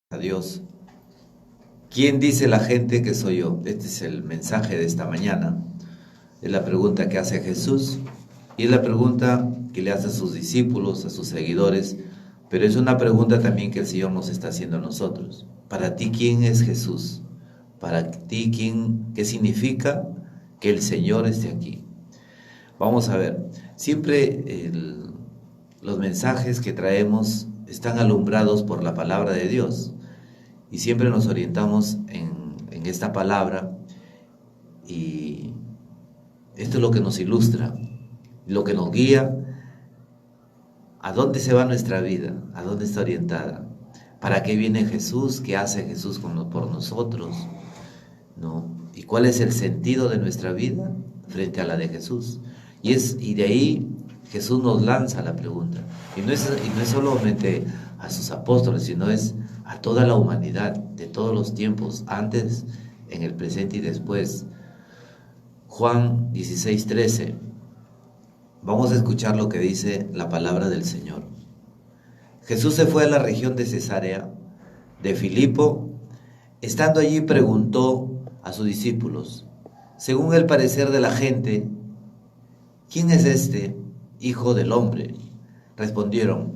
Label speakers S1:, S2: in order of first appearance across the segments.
S1: A Dios. ¿Quién dice la gente que soy yo? Este es el mensaje de esta mañana. Es la pregunta que hace Jesús y es la pregunta que le hace a sus discípulos, a sus seguidores, pero es una pregunta también que el Señor nos está haciendo a nosotros. Para ti, ¿quién es Jesús? Para ti, ¿qué significa que el Señor esté aquí? Vamos a ver, siempre los mensajes que traemos están alumbrados por la palabra de Dios. Y siempre nos orientamos en esta palabra y esto es lo que nos ilustra, lo que nos guía, a dónde se va nuestra vida, a dónde está orientada, para qué viene Jesús, qué hace Jesús por nosotros, ¿no? Y cuál es el sentido de nuestra vida frente a la de Jesús. Y de ahí Jesús nos lanza la pregunta. Y no es solamente a sus apóstoles, sino es a toda la humanidad de todos los tiempos, antes, en el presente y después. Juan 16:13. Vamos a escuchar lo que dice la palabra del Señor. Jesús se fue a la región de Cesarea de Filipo. Estando allí preguntó a sus discípulos, según el parecer de la gente, ¿quién es este Hijo del Hombre? Respondieron,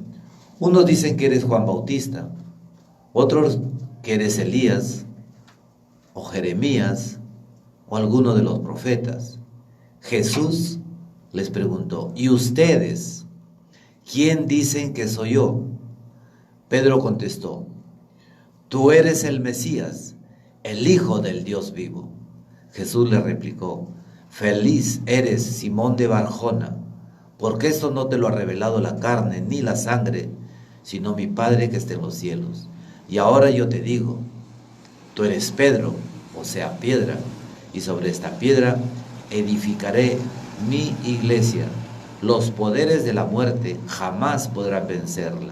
S1: unos dicen que eres Juan Bautista, otros que eres Elías, o Jeremías, o alguno de los profetas. Jesús les preguntó, ¿y ustedes quién dicen que soy yo? Pedro contestó, tú eres el Mesías, el Hijo del Dios vivo. Jesús le replicó, feliz eres, Simón de Barjona, porque esto no te lo ha revelado la carne ni la sangre, sino mi Padre que está en los cielos. Y ahora yo te digo, tú eres Pedro, o sea, piedra, y sobre esta piedra edificaré mi iglesia. Los poderes de la muerte jamás podrán vencerla.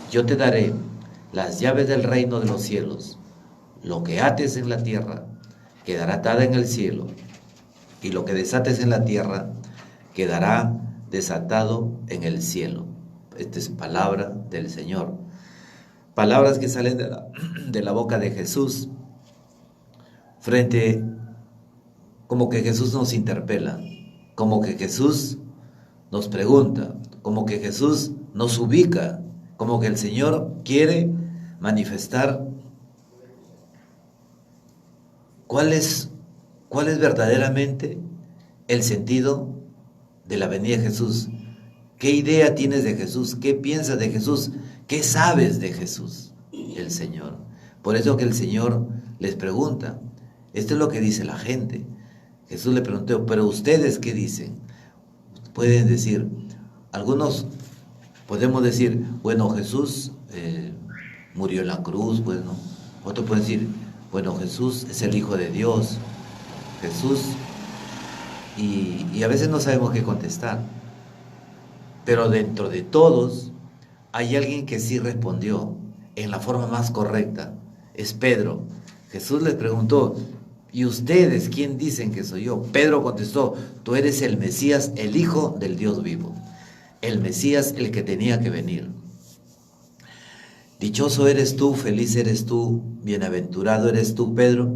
S1: Yo te daré las llaves del reino de los cielos. Lo que ates en la tierra quedará atada en el cielo, y lo que desates en la tierra quedará desatado en el cielo. Esta es palabra del Señor. Palabras que salen de la boca de Jesús como que Jesús nos interpela, como que Jesús nos pregunta, como que Jesús nos ubica, como que el Señor quiere manifestar cuál es verdaderamente el sentido de la venida de Jesús. ¿Qué idea tienes de Jesús? ¿Qué piensas de Jesús? ¿Qué sabes de Jesús? El Señor. Por eso que el Señor les pregunta. Esto es lo que dice la gente. Jesús le preguntó, ¿pero ustedes qué dicen? Pueden decir, algunos podemos decir, bueno, Jesús murió en la cruz, bueno. Otros pueden decir, bueno, Jesús es el Hijo de Dios. Jesús, y a veces no sabemos qué contestar. Pero dentro de todos hay alguien que sí respondió en la forma más correcta. Es Pedro. Jesús les preguntó, ¿y ustedes quién dicen que soy yo? Pedro contestó, tú eres el Mesías, el Hijo del Dios vivo. El Mesías, el que tenía que venir. Dichoso eres tú, feliz eres tú, bienaventurado eres tú, Pedro,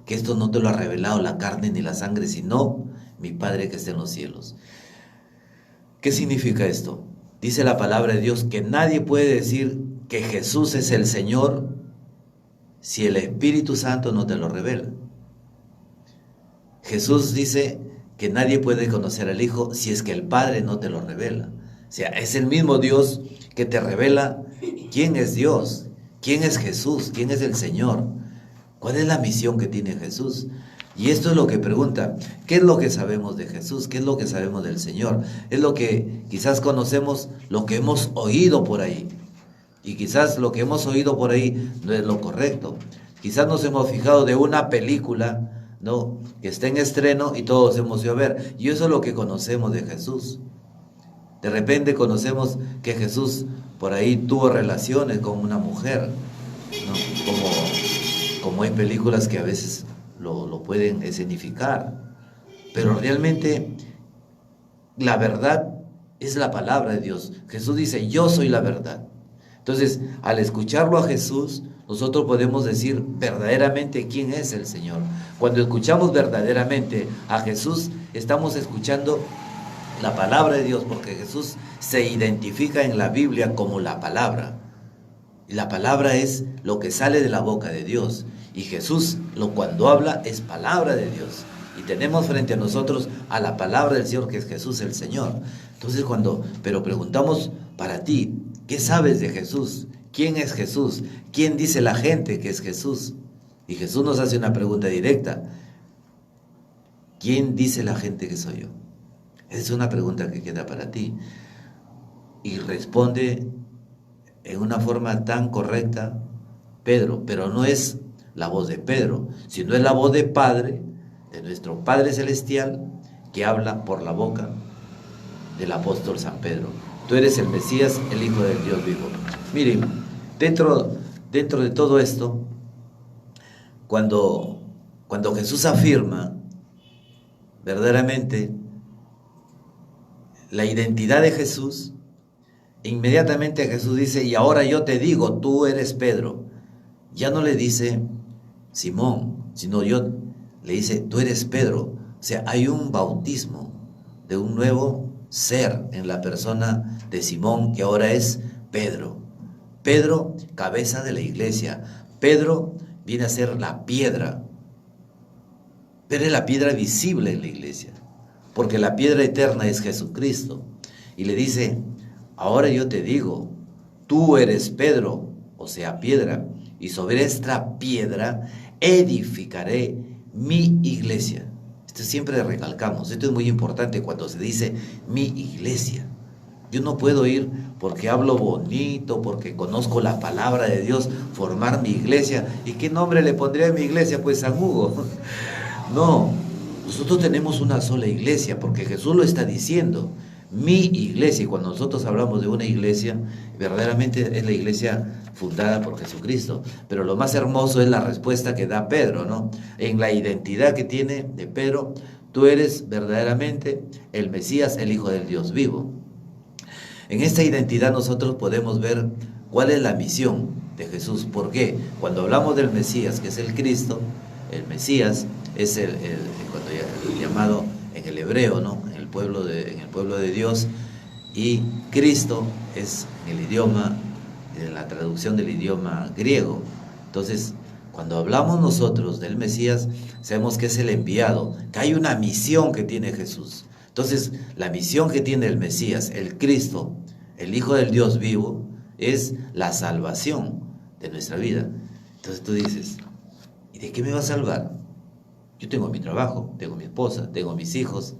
S1: que esto no te lo ha revelado la carne ni la sangre, sino mi Padre que está en los cielos. ¿Qué significa esto? Dice la palabra de Dios que nadie puede decir que Jesús es el Señor si el Espíritu Santo no te lo revela. Jesús dice que nadie puede conocer al Hijo si es que el Padre no te lo revela. O sea, es el mismo Dios que te revela quién es Dios, quién es Jesús, quién es el Señor, cuál es la misión que tiene Jesús. Y esto es lo que pregunta, ¿qué es lo que sabemos de Jesús? ¿Qué es lo que sabemos del Señor? Es lo que quizás conocemos, lo que hemos oído por ahí. Y quizás lo que hemos oído por ahí no es lo correcto. Quizás nos hemos fijado de una película, ¿no?, que está en estreno y todos hemos ido a ver. Y eso es lo que conocemos de Jesús. De repente conocemos que Jesús por ahí tuvo relaciones con una mujer, ¿no? Como hay películas que a veces lo pueden escenificar, pero realmente la verdad es la palabra de Dios. Jesús dice, yo soy la verdad. Entonces, al escucharlo a Jesús, nosotros podemos decir verdaderamente quién es el Señor. Cuando escuchamos verdaderamente a Jesús, estamos escuchando la palabra de Dios, porque Jesús se identifica en la Biblia como la palabra. Y la palabra es lo que sale de la boca de Dios. Y Jesús, cuando habla, es palabra de Dios. Y tenemos frente a nosotros a la palabra del Señor, que es Jesús el Señor. Entonces pero preguntamos para ti, ¿qué sabes de Jesús? ¿Quién es Jesús? ¿Quién dice la gente que es Jesús? Y Jesús nos hace una pregunta directa. ¿Quién dice la gente que soy yo? Esa es una pregunta que queda para ti. Y responde en una forma tan correcta Pedro, pero no es la voz de Pedro, sino es la voz de Padre, de nuestro Padre Celestial, que habla por la boca del apóstol San Pedro. Tú eres el Mesías, el Hijo del Dios vivo. Miren, dentro de todo esto, cuando Jesús afirma verdaderamente la identidad de Jesús, inmediatamente Jesús dice, y ahora yo te digo, tú eres Pedro. Ya no le dice Simón, sino le dice, tú eres Pedro. O sea, hay un bautismo de un nuevo ser en la persona de Simón, que ahora es Pedro. Pedro, cabeza de la iglesia. Pedro viene a ser la piedra, pero es la piedra visible en la iglesia, porque la piedra eterna es Jesucristo. Y le dice, ahora yo te digo, tú eres Pedro, o sea, piedra, y sobre esta piedra edificaré mi iglesia. Esto siempre recalcamos, esto es muy importante cuando se dice mi iglesia. Yo no puedo ir porque hablo bonito, porque conozco la palabra de Dios, formar mi iglesia. ¿Y qué nombre le pondré a mi iglesia? Pues San Hugo. No, nosotros tenemos una sola iglesia, porque Jesús lo está diciendo. Mi iglesia, y cuando nosotros hablamos de una iglesia, verdaderamente es la iglesia fundada por Jesucristo. Pero lo más hermoso es la respuesta que da Pedro, ¿no? En la identidad que tiene de Pedro, tú eres verdaderamente el Mesías, el Hijo del Dios vivo. En esta identidad nosotros podemos ver cuál es la misión de Jesús. ¿Por qué? Cuando hablamos del Mesías, que es el Cristo, el Mesías es el llamado en el hebreo, ¿no? En el pueblo de Dios, y Cristo es en el idioma, en la traducción del idioma griego. Entonces, cuando hablamos nosotros del Mesías, sabemos que es el enviado, que hay una misión que tiene Jesús. Entonces, la misión que tiene el Mesías, el Cristo, el Hijo del Dios vivo, es la salvación de nuestra vida. Entonces tú dices, ¿y de qué me va a salvar? Yo tengo mi trabajo, tengo mi esposa, tengo mis hijos,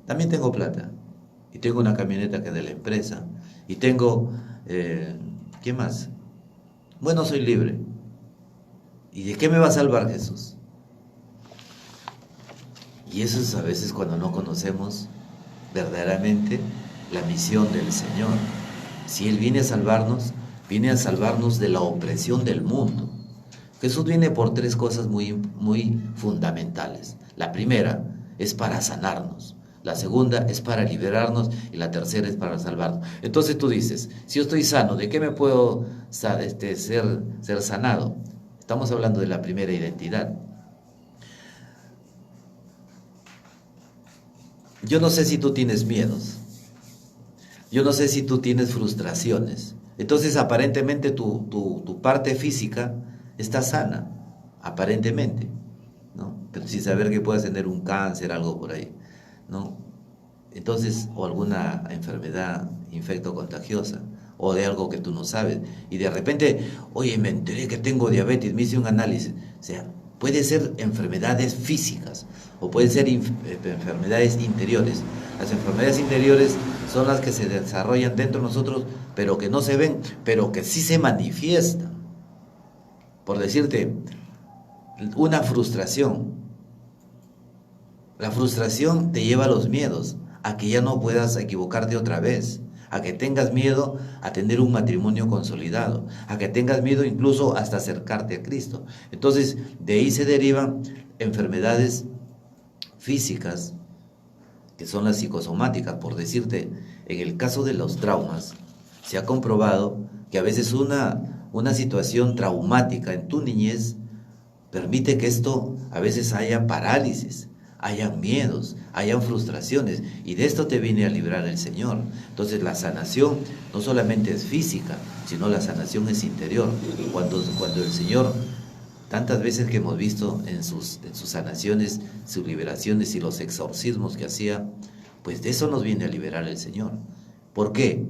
S1: también tengo plata, y tengo una camioneta que es de la empresa, y tengo, ¿qué más? Bueno, soy libre. ¿Y de qué me va a salvar Jesús? Y eso es a veces cuando no conocemos verdaderamente la misión del Señor. Si Él viene a salvarnos de la opresión del mundo. Jesús viene por tres cosas muy, muy fundamentales. La primera es para sanarnos, la segunda es para liberarnos y la tercera es para salvarnos. Entonces tú dices, si yo estoy sano, ¿de qué me puedo ser sanado? Estamos hablando de la primera identidad. Yo no sé si tú tienes miedos, yo no sé si tú tienes frustraciones. Entonces aparentemente tu parte física está sana, aparentemente, ¿no? Pero sin saber que puedas tener un cáncer, algo por ahí, ¿no? Entonces, o alguna enfermedad infecto-contagiosa, o de algo que tú no sabes, y de repente, oye, me enteré que tengo diabetes, me hice un análisis. O sea, puede ser enfermedades físicas, o pueden ser enfermedades interiores. Las enfermedades interiores son las que se desarrollan dentro de nosotros, pero que no se ven, pero que sí se manifiestan. Por decirte, una frustración. La frustración te lleva a los miedos, a que ya no puedas equivocarte otra vez, a que tengas miedo a tener un matrimonio consolidado, a que tengas miedo incluso hasta acercarte a Cristo. Entonces, de ahí se derivan enfermedades físicas, que son las psicosomáticas. Por decirte, en el caso de los traumas, se ha comprobado que a veces una una situación traumática en tu niñez, permite que esto a veces haya parálisis, hayan miedos, hayan frustraciones, y de esto te viene a librar el Señor. Entonces la sanación no solamente es física, sino la sanación es interior. Cuando el Señor, tantas veces que hemos visto en sus sanaciones, sus liberaciones y los exorcismos que hacía, pues de eso nos viene a liberar el Señor. ¿Por qué?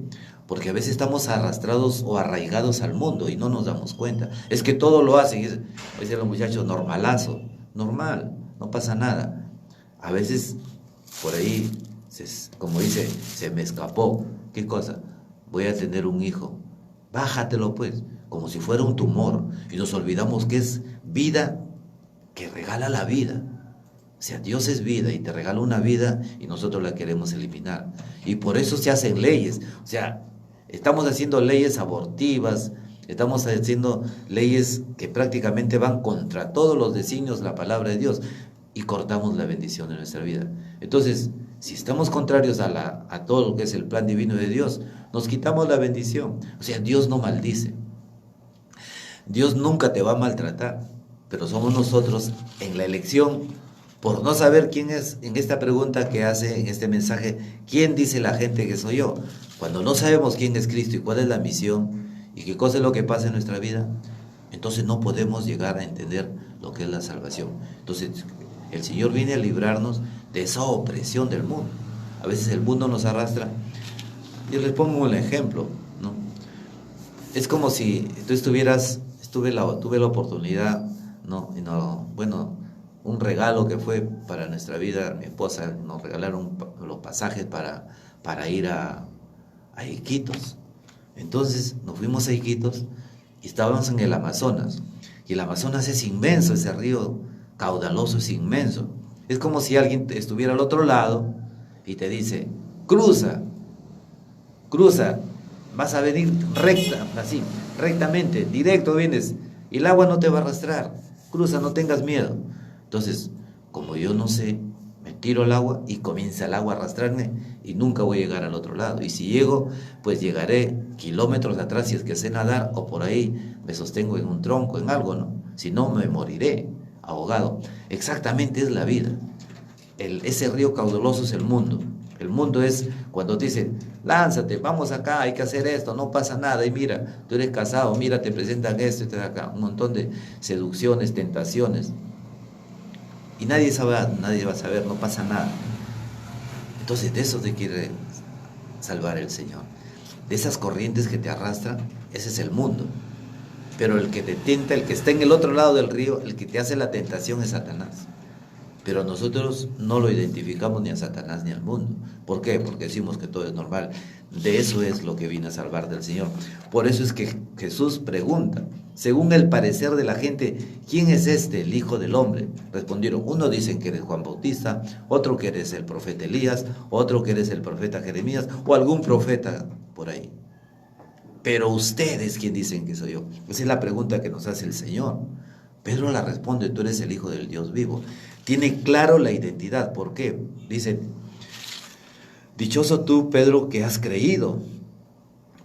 S1: Porque a veces estamos arrastrados o arraigados al mundo y no nos damos cuenta. Es que todo lo hacen, dicen los muchachos, normalazo, normal, no pasa nada. A veces por ahí, como dice, se me escapó. ¿Qué cosa? Voy a tener un hijo. Bájatelo pues, como si fuera un tumor. Y nos olvidamos que es vida que regala la vida. O sea, Dios es vida y te regala una vida y nosotros la queremos eliminar. Y por eso se hacen leyes. O sea, estamos haciendo leyes abortivas, estamos haciendo leyes que prácticamente van contra todos los designios de la palabra de Dios y cortamos la bendición de nuestra vida. Entonces, si estamos contrarios a todo lo que es el plan divino de Dios, nos quitamos la bendición. O sea, Dios no maldice. Dios nunca te va a maltratar, pero somos nosotros en la elección, por no saber quién es, en esta pregunta que hace en este mensaje, ¿quién dice la gente que soy yo? Cuando no sabemos quién es Cristo y cuál es la misión y qué cosa es lo que pasa en nuestra vida, entonces no podemos llegar a entender lo que es la salvación. Entonces, el Señor viene a librarnos de esa opresión del mundo. A veces el mundo nos arrastra. Yo les pongo un ejemplo, ¿no? Es como si tú tuve la oportunidad, ¿no? Bueno, un regalo que fue para nuestra vida, mi esposa nos regalaron los pasajes para ir a Iquitos. Entonces nos fuimos a Iquitos y estábamos en el Amazonas. Y el Amazonas es inmenso, ese río caudaloso es inmenso. Es como si alguien estuviera al otro lado y te dice, cruza, vas a venir recta, así, rectamente, directo vienes, y el agua no te va a arrastrar, cruza, no tengas miedo. Entonces, como yo no sé, me tiro al agua y comienza el agua a arrastrarme y nunca voy a llegar al otro lado. Y si llego, pues llegaré kilómetros atrás si es que sé nadar, o por ahí me sostengo en un tronco, en algo, ¿no? Si no, me moriré ahogado. Exactamente es la vida. Ese río caudaloso es el mundo. El mundo es cuando te dicen, lánzate, vamos acá, hay que hacer esto, no pasa nada, y mira, tú eres casado, mira, te presentan esto, te da acá, un montón de seducciones, tentaciones. Y nadie va a saber, no pasa nada. Entonces de eso te quiere salvar el Señor. De esas corrientes que te arrastran, ese es el mundo. Pero el que te tienta, el que está en el otro lado del río, el que te hace la tentación es Satanás. Pero nosotros no lo identificamos ni a Satanás ni al mundo. ¿Por qué? Porque decimos que todo es normal. De eso es lo que vino a salvar del Señor. Por eso es que Jesús pregunta, según el parecer de la gente, ¿quién es este, el Hijo del Hombre? Respondieron, uno dicen que eres Juan Bautista, otro que eres el profeta Elías, otro que eres el profeta Jeremías, o algún profeta por ahí. Pero ustedes, ¿quién dicen que soy yo? Esa es la pregunta que nos hace el Señor. Pedro la responde, tú eres el Hijo del Dios vivo. Tiene claro la identidad. ¿Por qué? Dice, dichoso tú, Pedro, que has creído,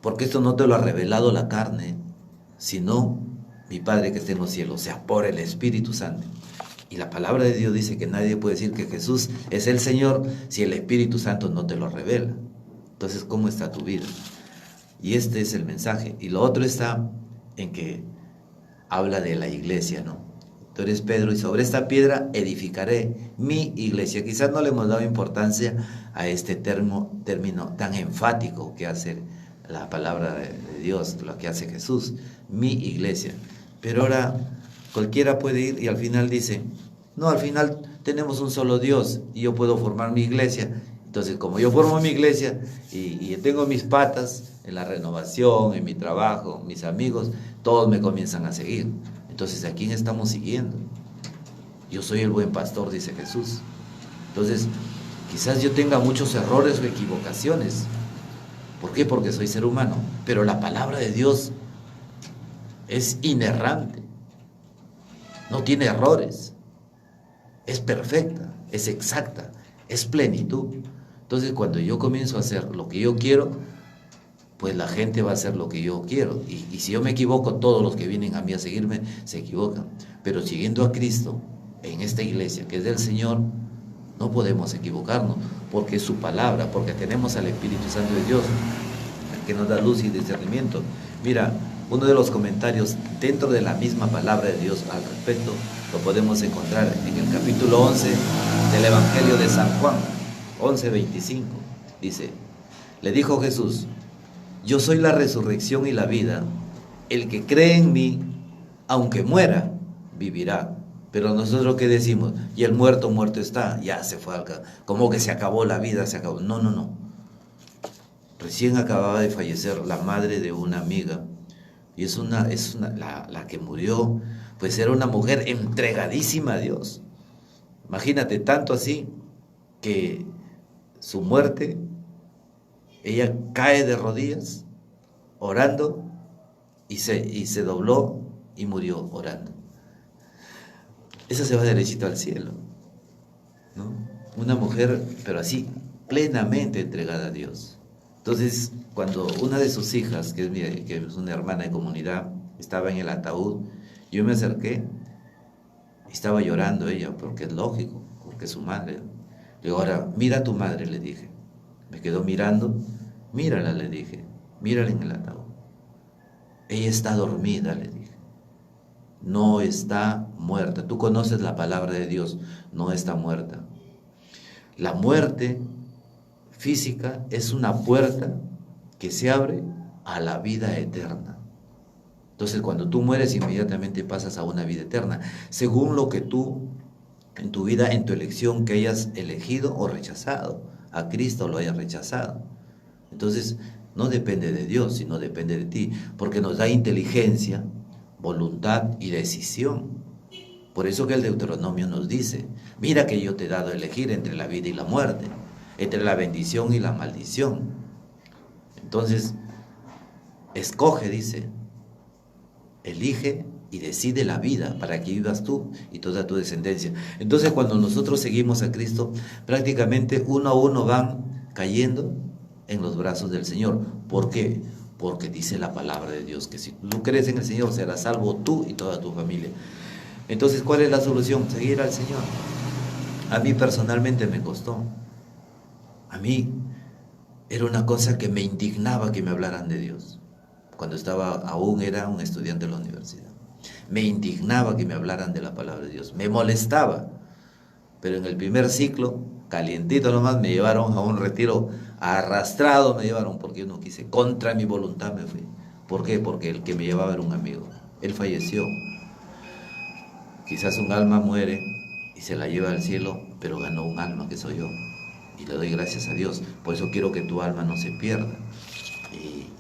S1: porque esto no te lo ha revelado la carne, sino mi Padre que está en los cielos, o sea, por el Espíritu Santo. Y la palabra de Dios dice que nadie puede decir que Jesús es el Señor si el Espíritu Santo no te lo revela. Entonces, ¿cómo está tu vida? Y este es el mensaje. Y lo otro está en que habla de la iglesia, ¿no? Tú eres Pedro y sobre esta piedra edificaré mi iglesia. Quizás no le hemos dado importancia a este término tan enfático que hace la palabra de Dios, lo que hace Jesús, mi iglesia. Pero ahora cualquiera puede ir y al final dice, no, al final tenemos un solo Dios y yo puedo formar mi iglesia. Entonces, como yo formo mi iglesia y tengo mis patas en la renovación, en mi trabajo, mis amigos, todos me comienzan a seguir. Entonces, ¿a quién estamos siguiendo? Yo soy el buen pastor, dice Jesús. Entonces, quizás yo tenga muchos errores o equivocaciones. ¿Por qué? Porque soy ser humano. Pero la palabra de Dios es inerrante. No tiene errores. Es perfecta, es exacta, es plenitud. Entonces, cuando yo comienzo a hacer lo que yo quiero, pues la gente va a hacer lo que yo quiero. Y si yo me equivoco, todos los que vienen a mí a seguirme se equivocan. Pero siguiendo a Cristo en esta iglesia que es del Señor, no podemos equivocarnos, porque es su palabra, porque tenemos al Espíritu Santo de Dios, el que nos da luz y discernimiento. Mira, uno de los comentarios dentro de la misma palabra de Dios al respecto lo podemos encontrar en el capítulo 11 del Evangelio de San Juan, 11:25. Dice, le dijo Jesús: yo soy la resurrección y la vida. El que cree en mí, aunque muera, vivirá. Pero nosotros, ¿qué decimos? Y el muerto, muerto está. Ya se fue como que se acabó la vida, se acabó. No, no, no. Recién acababa de fallecer la madre de una amiga. Y la que murió, pues era una mujer entregadísima a Dios. Imagínate, tanto así que su muerte, ella cae de rodillas orando y se dobló y murió orando. Esa se va derechito al cielo, ¿no? Una mujer, pero así, plenamente entregada a Dios. Entonces, cuando una de sus hijas, que es una hermana de comunidad, estaba en el ataúd, yo me acerqué y estaba llorando ella, porque es lógico, porque es su madre. Le digo, ahora, mira a tu madre, le dije. Me quedó mirando. Mírala, le dije, mírala en el ataúd. Ella está dormida, le dije. No está muerta. Tú conoces la palabra de Dios, no está muerta. La muerte física es una puerta que se abre a la vida eterna. Entonces, cuando tú mueres, inmediatamente pasas a una vida eterna, según lo que tú, en tu vida, en tu elección, que hayas elegido o rechazado, a Cristo lo hayas rechazado. Entonces, no depende de Dios, sino depende de ti, porque nos da inteligencia, voluntad y decisión. Por eso que el Deuteronomio nos dice, mira que yo te he dado a elegir entre la vida y la muerte, entre la bendición y la maldición. Entonces, escoge, dice, elige y decide la vida para que vivas tú y toda tu descendencia. Entonces, cuando nosotros seguimos a Cristo, prácticamente uno a uno van cayendo en los brazos del Señor. ¿Por qué? Porque dice la palabra de Dios que si tú crees en el Señor, serás salvo tú y toda tu familia. Entonces, ¿cuál es la solución? Seguir al Señor. A mí personalmente me costó. A mí era una cosa que me indignaba que me hablaran de Dios. Cuando aún era un estudiante de la universidad. Me indignaba que me hablaran de la palabra de Dios. Me molestaba. Pero en el primer ciclo, calientito nomás, me llevaron a un retiro arrastrado, me llevaron porque yo no quise. Contra mi voluntad me fui. ¿Por qué? Porque el que me llevaba era un amigo. Él falleció. Quizás un alma muere y se la lleva al cielo, pero ganó un alma que soy yo. Y le doy gracias a Dios. Por eso quiero que tu alma no se pierda.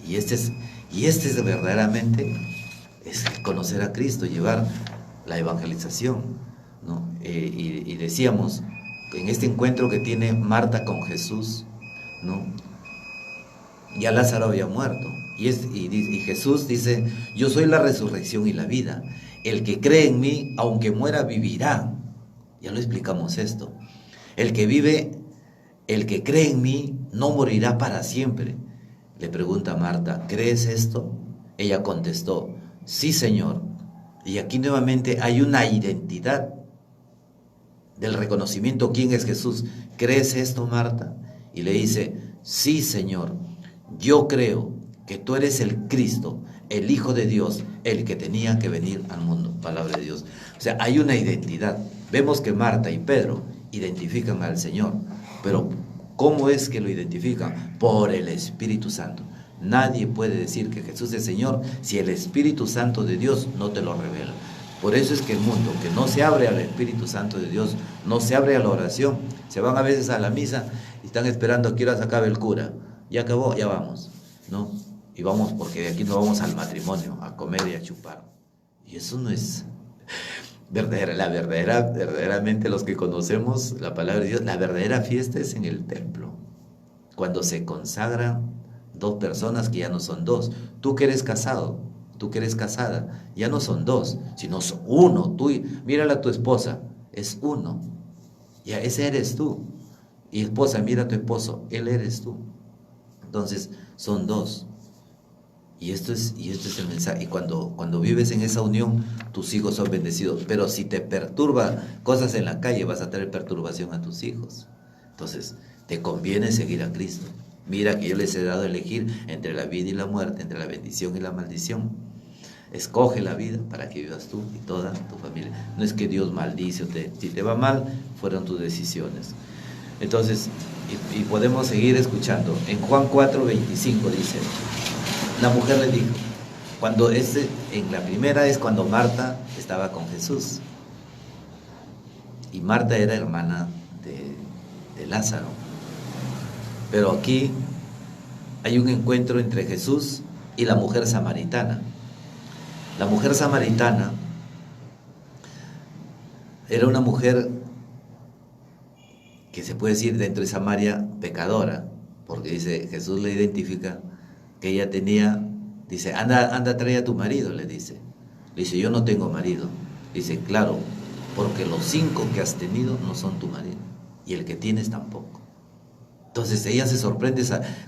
S1: Y este es verdaderamente es conocer a Cristo, llevar la evangelización, ¿no? Y decíamos, en este encuentro que tiene Marta con Jesús, ¿no? Ya Lázaro había muerto. Y Jesús dice, yo soy la resurrección y la vida. El que cree en mí, aunque muera, vivirá. Ya lo explicamos esto. El que cree en mí, no morirá para siempre. Le pregunta Marta, ¿crees esto? Ella contestó, sí, Señor. Y aquí nuevamente hay una identidad del reconocimiento quién es Jesús. ¿Crees esto, Marta? Y le dice, sí, Señor, yo creo que tú eres el Cristo, el Hijo de Dios, el que tenía que venir al mundo. Palabra de Dios. O sea, hay una identidad. Vemos que Marta y Pedro identifican al Señor, pero ¿cómo es que lo identifican? Por el Espíritu Santo. Nadie puede decir que Jesús es Señor si el Espíritu Santo de Dios no te lo revela. Por eso es que el mundo que no se abre al Espíritu Santo de Dios, no se abre a la oración, se van a veces a la misa y están esperando a que ahora se acabe el cura. Ya acabó, ya vamos, ¿no? Y vamos porque de aquí no vamos al matrimonio, a comer y a chupar. Y eso no es verdaderamente los que conocemos la palabra de Dios, la verdadera fiesta es en el templo. Cuando se consagran dos personas que ya no son dos. Tú que eres casado, tú que eres casada, ya no son dos, sino son uno. Tú, mírala a tu esposa, es uno. Ya ese eres tú. Y esposa, mira a tu esposo, él eres tú. Entonces, son dos. Y esto es el mensaje. Y cuando vives en esa unión, tus hijos son bendecidos. Pero si te perturba cosas en la calle, vas a traer perturbación a tus hijos. Entonces, te conviene seguir a Cristo. Mira que yo les he dado a elegir entre la vida y la muerte, entre la bendición y la maldición. Escoge la vida para que vivas tú y toda tu familia. No es que Dios maldice si te va mal, fueron tus decisiones. Entonces, y podemos seguir escuchando. En Juan 4:25 dice, la mujer le dijo, en la primera es cuando Marta estaba con Jesús. Y Marta era hermana de Lázaro. Pero aquí hay un encuentro entre Jesús y la mujer samaritana. La mujer samaritana era una mujer que se puede decir dentro de Samaria pecadora, porque dice, Jesús le identifica que ella tenía, dice, anda, trae a tu marido, le dice. Le dice, yo no tengo marido. Dice, claro, porque los 5 que has tenido no son tu marido, y el que tienes tampoco. Entonces ella se sorprende,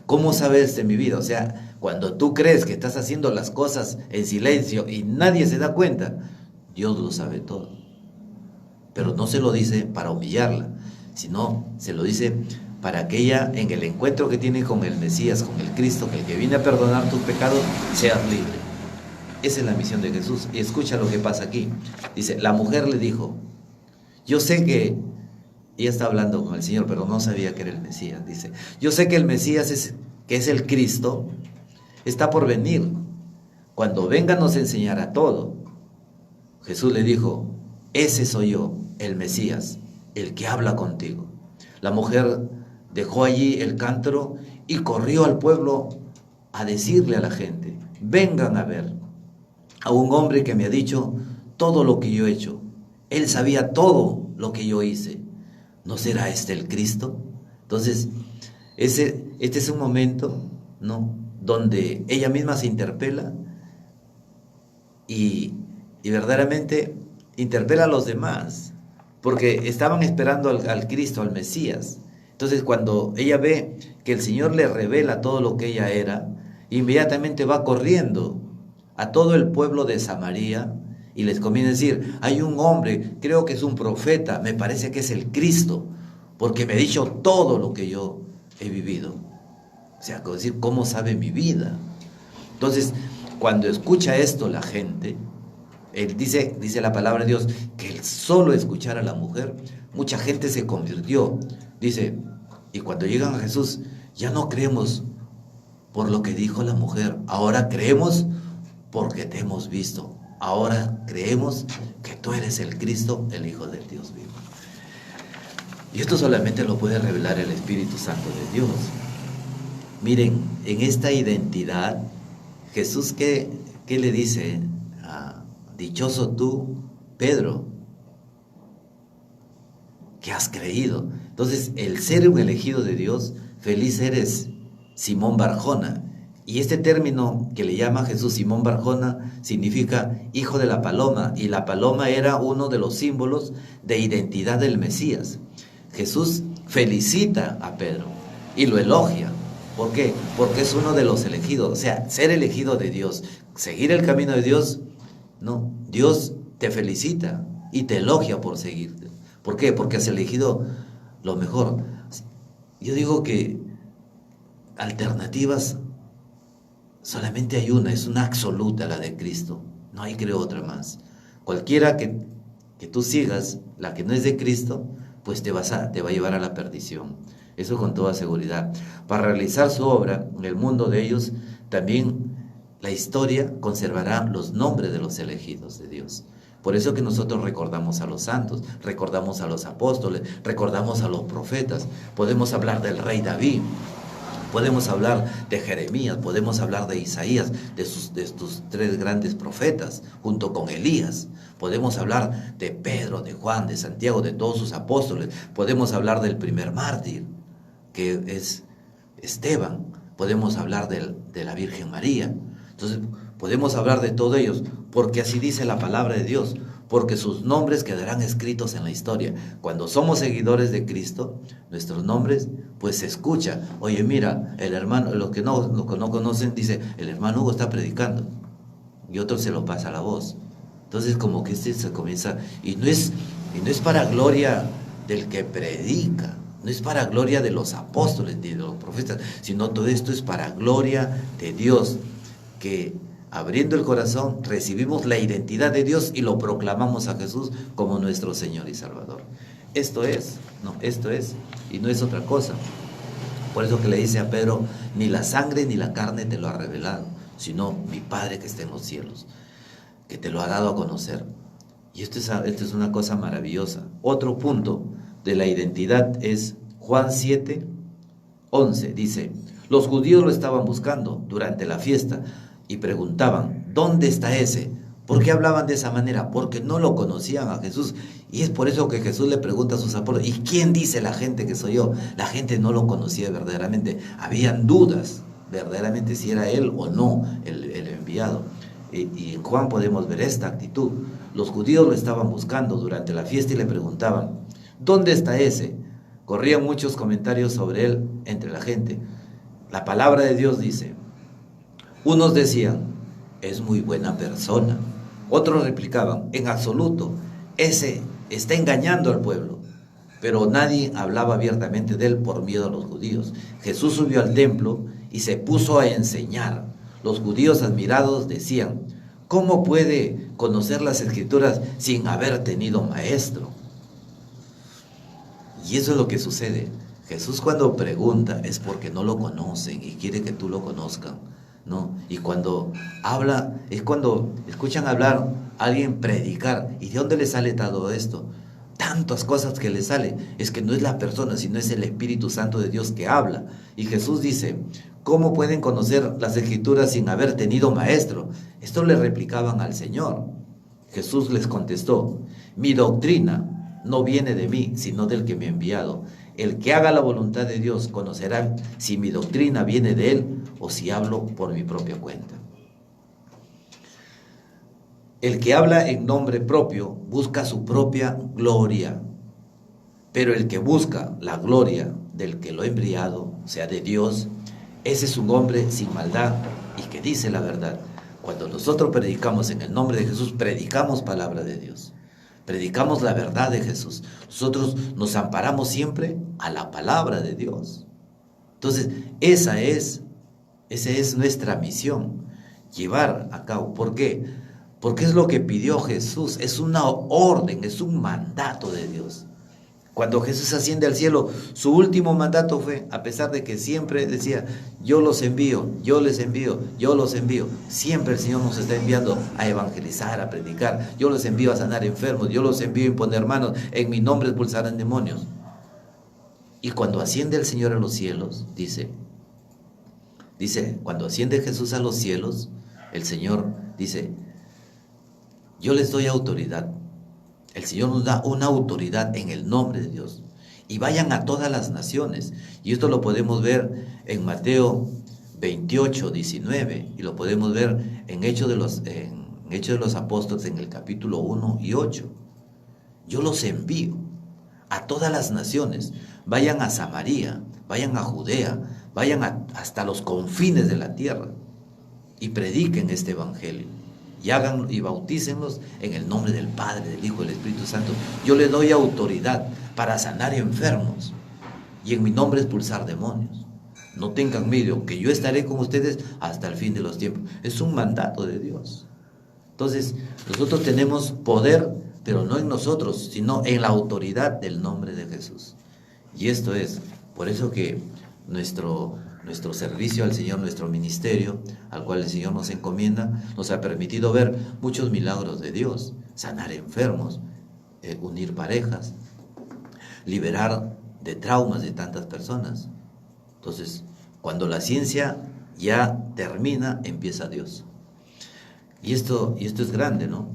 S1: ¿cómo sabes de mi vida? O sea, cuando tú crees que estás haciendo las cosas en silencio y nadie se da cuenta, Dios lo sabe todo. Pero no se lo dice para humillarla, sino se lo dice para que ella, en el encuentro que tiene con el Mesías, con el Cristo, el que viene a perdonar tus pecados, seas libre. Esa es la misión de Jesús. Y escucha lo que pasa aquí. Dice, la mujer le dijo, yo sé que ella está hablando con el Señor, pero no sabía que era el Mesías. Dice, yo sé que el Mesías, que es el Cristo, está por venir. Cuando venga nos enseñará todo. Jesús le dijo, ese soy yo, el Mesías, el que habla contigo. La mujer dejó allí el cántaro y corrió al pueblo a decirle a la gente, vengan a ver a un hombre que me ha dicho todo lo que yo he hecho. Él sabía todo lo que yo hice. ¿No será este el Cristo? Entonces, este es un momento, ¿no?, donde ella misma se interpela y verdaderamente interpela a los demás, porque estaban esperando al Cristo, al Mesías. Entonces, cuando ella ve que el Señor le revela todo lo que ella era, inmediatamente va corriendo a todo el pueblo de Samaria y les comienza a decir, hay un hombre, creo que es un profeta, me parece que es el Cristo, porque me ha dicho todo lo que yo he vivido. O sea, decir, ¿cómo sabe mi vida? Entonces, cuando escucha esto la gente, dice la palabra de Dios, que el solo escuchar a la mujer, mucha gente se convirtió. Dice, y cuando llegan a Jesús, ya no creemos por lo que dijo la mujer, ahora creemos porque te hemos visto. Ahora creemos que tú eres el Cristo, el Hijo del Dios vivo. Y esto solamente lo puede revelar el Espíritu Santo de Dios. Miren, en esta identidad, Jesús, ¿qué le dice? Dichoso tú, Pedro, que has creído. Entonces, el ser un elegido de Dios, feliz eres, Simón Barjona. Y este término que le llama Jesús Simón Barjona significa hijo de la paloma, y la paloma era uno de los símbolos de identidad del Mesías. Jesús felicita a Pedro y lo elogia. ¿Por qué? Porque es uno de los elegidos. O sea, ser elegido de Dios, seguir el camino de Dios, no, Dios te felicita y te elogia por seguirte. ¿Por qué? Porque has elegido lo mejor. Yo digo que alternativas solamente hay una, es una absoluta, la de Cristo. No hay, creo, otra más. Cualquiera que tú sigas, la que no es de Cristo, pues te va a llevar a la perdición. Eso con toda seguridad. Para realizar su obra en el mundo de ellos, también la historia conservará los nombres de los elegidos de Dios. Por eso que nosotros recordamos a los santos, recordamos a los apóstoles, recordamos a los profetas. Podemos hablar del rey David, podemos hablar de Jeremías, podemos hablar de Isaías, de estos 3 grandes profetas, junto con Elías. Podemos hablar de Pedro, de Juan, de Santiago, de todos sus apóstoles. Podemos hablar del primer mártir, que es Esteban. Podemos hablar de la Virgen María. Entonces, podemos hablar de todos ellos, porque así dice la palabra de Dios. porque sus nombres quedarán escritos en la historia. Cuando somos seguidores de Cristo, nuestros nombres, pues se escucha. Oye, mira, el hermano, los que no conocen, dice, el hermano Hugo está predicando, y otro se lo pasa la voz. Entonces, como que se comienza, y no es para gloria del que predica, no es para gloria de los apóstoles ni de los profetas, sino todo esto es para gloria de Dios, que abriendo el corazón recibimos la identidad de Dios y lo proclamamos a Jesús como nuestro Señor y Salvador. Esto es, y no es otra cosa. Por eso que le dice a Pedro, ni la sangre ni la carne te lo ha revelado, sino mi Padre que está en los cielos, que te lo ha dado a conocer. Y esto es una cosa maravillosa. Otro punto de la identidad es Juan 7:11. Dice, los judíos lo estaban buscando durante la fiesta y preguntaban, ¿dónde está ese? ¿Por qué hablaban de esa manera? Porque no lo conocían a Jesús. Y es por eso que Jesús le pregunta a sus apóstoles, ¿y quién dice la gente que soy yo? La gente no lo conocía verdaderamente. Habían dudas verdaderamente si era él o no el enviado. Y en Juan podemos ver esta actitud. Los judíos lo estaban buscando durante la fiesta y le preguntaban, ¿dónde está ese? Corrían muchos comentarios sobre él entre la gente. La palabra de Dios dice, unos decían, es muy buena persona. Otros replicaban, en absoluto, ese está engañando al pueblo. Pero nadie hablaba abiertamente de él por miedo a los judíos. Jesús subió al templo y se puso a enseñar. Los judíos admirados decían, ¿cómo puede conocer las Escrituras sin haber tenido maestro? Y eso es lo que sucede. Jesús cuando pregunta es porque no lo conocen y quiere que tú lo conozcas, ¿no? Y cuando habla, es cuando escuchan hablar a alguien predicar. ¿Y de dónde le sale todo esto? Tantas cosas que le sale. Es que no es la persona, sino es el Espíritu Santo de Dios que habla. Y Jesús dice, ¿cómo pueden conocer las Escrituras sin haber tenido maestro? Esto le replicaban al Señor. Jesús les contestó, mi doctrina no viene de mí, sino del que me ha enviado. El que haga la voluntad de Dios conocerá si mi doctrina viene de él o si hablo por mi propia cuenta. El que habla en nombre propio busca su propia gloria, pero el que busca la gloria del que lo ha enviado, o sea, de Dios, ese es un hombre sin maldad y que dice la verdad. Cuando nosotros predicamos en el nombre de Jesús, predicamos palabra de Dios. Predicamos la verdad de Jesús. Nosotros nos amparamos siempre a la palabra de Dios. Entonces, esa es nuestra misión, llevar a cabo. ¿Por qué? Porque es lo que pidió Jesús. Es una orden, es un mandato de Dios. Cuando Jesús asciende al cielo, su último mandato fue, a pesar de que siempre decía, yo los envío, yo les envío, yo los envío. Siempre el Señor nos está enviando a evangelizar, a predicar. Yo los envío a sanar enfermos, yo los envío a imponer manos, en mi nombre expulsarán demonios. Y cuando asciende el Señor a los cielos, dice, cuando asciende Jesús a los cielos, el Señor dice, yo les doy autoridad. El Señor nos da una autoridad en el nombre de Dios. Y vayan a todas las naciones. Y esto lo podemos ver en Mateo 28:19. Y lo podemos ver en Hechos de los Apóstoles en el capítulo 1 y 8. Yo los envío a todas las naciones. Vayan a Samaria, vayan a Judea, vayan hasta los confines de la tierra. Y prediquen este evangelio. Y hagan y bautícenlos en el nombre del Padre, del Hijo y del Espíritu Santo. Yo les doy autoridad para sanar enfermos y en mi nombre expulsar demonios. No tengan miedo, que yo estaré con ustedes hasta el fin de los tiempos. Es un mandato de Dios. Entonces, nosotros tenemos poder, pero no en nosotros, sino en la autoridad del nombre de Jesús. Y esto es, por eso que nuestro servicio al Señor, nuestro ministerio, al cual el Señor nos encomienda, nos ha permitido ver muchos milagros de Dios, sanar enfermos, unir parejas, liberar de traumas de tantas personas. Entonces, cuando la ciencia ya termina, empieza Dios. Y esto es grande, ¿no?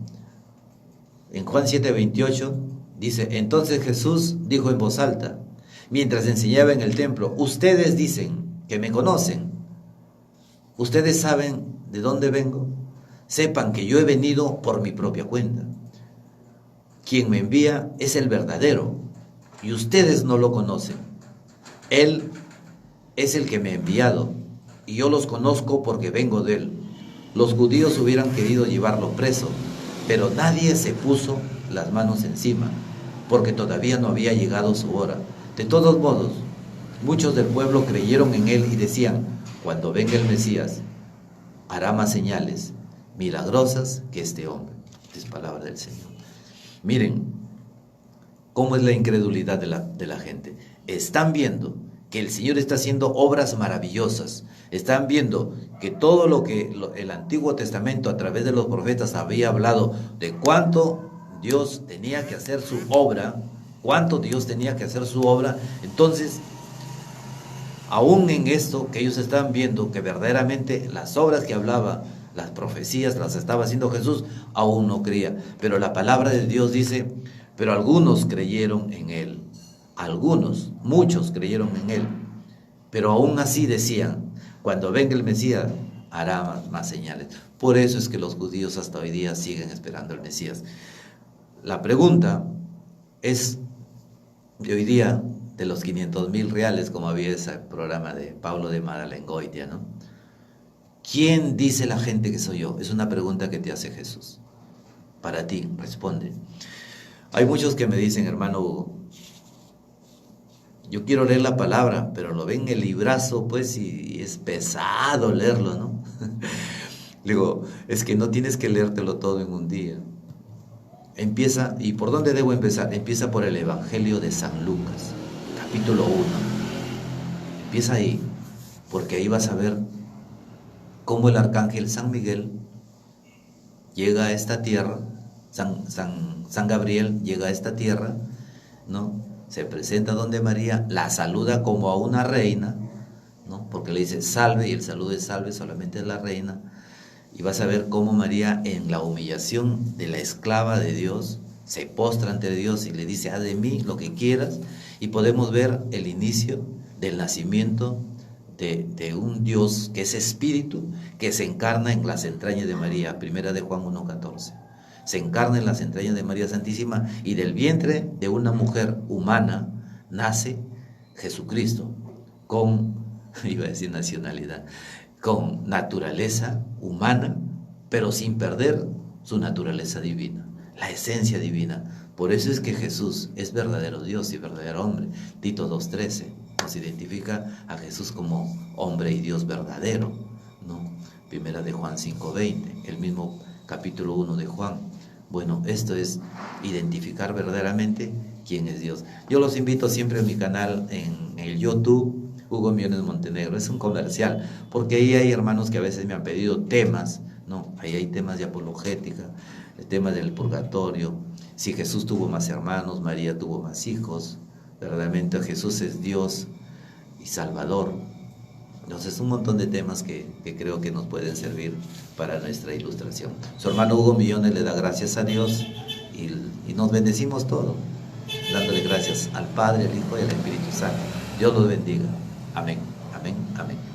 S1: En Juan 7:28 dice, entonces Jesús dijo en voz alta, mientras enseñaba en el templo, ustedes dicen que me conocen, ustedes saben de dónde vengo, sepan que yo he venido por mi propia cuenta. quien me envía es el verdadero, y ustedes no lo conocen. Él es el que me ha enviado, y yo los conozco porque vengo de él. Los judíos hubieran querido llevarlo preso, pero nadie se puso las manos encima, porque todavía no había llegado su hora. De todos modos, muchos del pueblo creyeron en él y decían: cuando venga el Mesías, hará más señales milagrosas que este hombre. Es palabra del Señor. Miren cómo es la incredulidad de la gente. Están viendo que el Señor está haciendo obras maravillosas. Están viendo que todo lo que el Antiguo Testamento a través de los profetas había hablado de cuánto Dios tenía que hacer su obra, cuánto Dios tenía que hacer su obra. Entonces, aún en esto que ellos estaban viendo, que verdaderamente las obras que hablaba, las profecías las estaba haciendo Jesús, aún no creía. Pero la palabra de Dios dice: pero algunos creyeron en él. Algunos, muchos creyeron en él. Pero aún así decían: cuando venga el Mesías, hará más señales. Por eso es que los judíos hasta hoy día siguen esperando al Mesías. La pregunta es de hoy día, de los 500,000 reales, como había ese programa de Pablo de Maralengoitia, ¿no? ¿Quién dice la gente que soy yo? Es una pregunta que te hace Jesús. Para ti, responde. Hay muchos que me dicen: hermano Hugo, yo quiero leer la palabra, pero lo ven en el librazo, pues, y es pesado leerlo, ¿no? Le digo: es que no tienes que leértelo todo en un día. Empieza, ¿y por dónde debo empezar? Empieza por el Evangelio de San Lucas, capítulo 1. Empieza ahí, porque ahí vas a ver cómo el arcángel San Miguel llega a esta tierra, San Gabriel llega a esta tierra, ¿no? Se presenta donde María, la saluda como a una reina, ¿no? Porque le dice salve, y el saludo es salve, solamente es la reina. Y vas a ver cómo María, en la humillación de la esclava de Dios, se postra ante Dios y le dice: haz de mí lo que quieras. Y podemos ver el inicio del nacimiento de un Dios que es espíritu, que se encarna en las entrañas de María. Primera de Juan 1:14. Se encarna en las entrañas de María Santísima, y del vientre de una mujer humana nace Jesucristo con, iba a decir nacionalidad, con naturaleza humana, pero sin perder su naturaleza divina, la esencia divina. Por eso es que Jesús es verdadero Dios y verdadero hombre. Tito 2:13 nos identifica a Jesús como hombre y Dios verdadero, ¿no? Primera de Juan 5:20, el mismo capítulo 1 de Juan. Bueno, esto es identificar verdaderamente quién es Dios. Yo los invito siempre a mi canal en el YouTube, Hugo Millones Montenegro. Es un comercial, porque ahí hay hermanos que a veces me han pedido temas, ¿no? Ahí hay temas de apologética, temas del purgatorio, si Jesús tuvo más hermanos, María tuvo más hijos. Verdaderamente Jesús es Dios y Salvador. Entonces, un montón de temas que creo que nos pueden servir para nuestra ilustración. Su hermano Hugo Millones le da gracias a Dios y nos bendecimos todos, dándole gracias al Padre, al Hijo y al Espíritu Santo. Dios los bendiga. Amén, amén, amén.